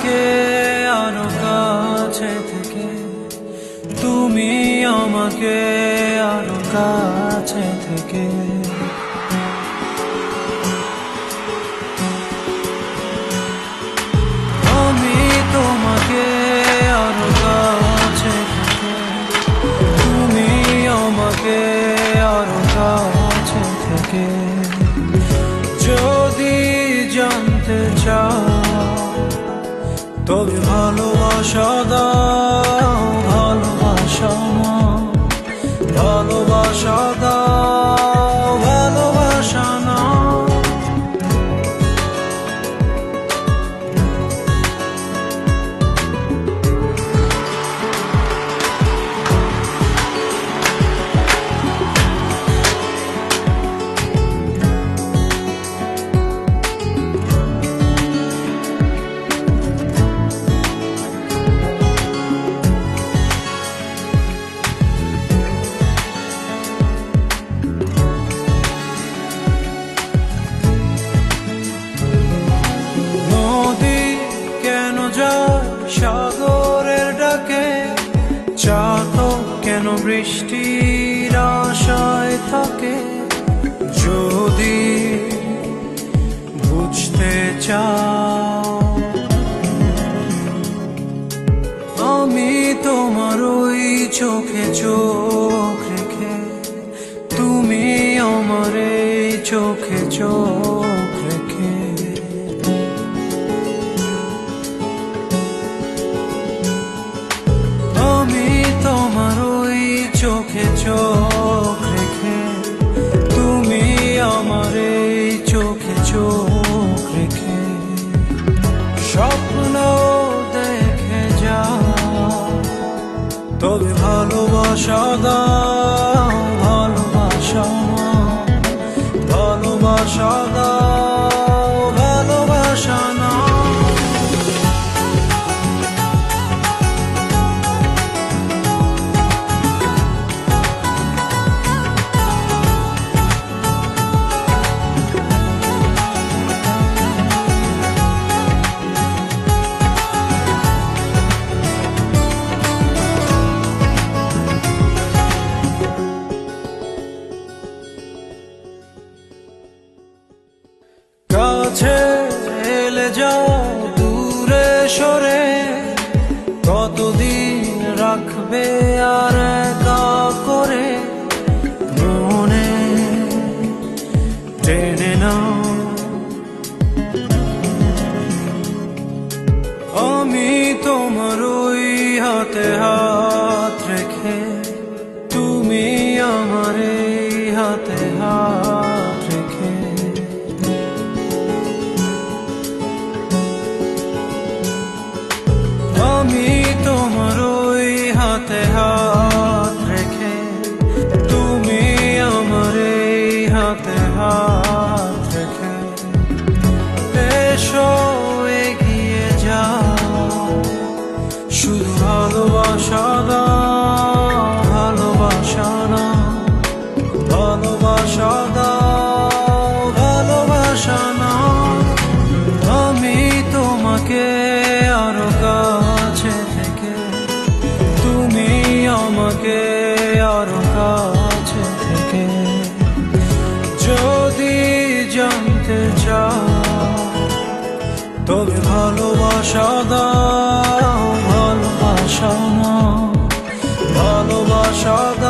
আমাকে আরো কাছে থেকে, তুমি আমাকে আরো কাছে থেকে। আমি তোমাকে আরো কাছে থেকে, তুমি আমাকে আরো কাছে থেকে। যদি জানতে চাও তবে ভালোবাসা দাও, ভালোবাসা নাও, ভালোবাসা দাও, ভালোবাসা নাও। সাগরের ডাকে চাতক কেন বৃষ্টির আশায় থাকে? যদি বুঝতে চাও আমি তোমার ওই চোখে চোখ রেখে, তুমি আমার এই চোখে চোখ রেখে। তোমার ওই চোখে চোখ রেখে, তুমি আমার এই চোখে চোখ রেখে। স্বপ্ন দেখে যাও তবে ভালোবাসা দাও, ভালোবাসা নাও, ভালোবাসা দাও, ভালোবাসা নাও। কাছে এলে যাও দূরে সরে, কতদিন রাখবে আর একা করে? মনে টেনে নাও আমি তোমার ওই হাতে হাত রেখে, তুমি আমার এই হাতে হাত রেখে। আমি তোমার ওই হাতে হাত রেখে, তুমি আমার এই হাতে হাত রেখে। এসো এগিয়ে যাও, শুধু ভালোবাসা দাও, ভালোবাসা নাও, ভালোবাসা দাও, ভালোবাসা নাও। আমি তোমাকে আরো কাছে থেকে, তুমি আমাকে আরো কাছে থেকে। যদি জানতে চাও তবে ভালোবাসা দাও, ভালোবাসা নাও, ভালোবাসা দাও।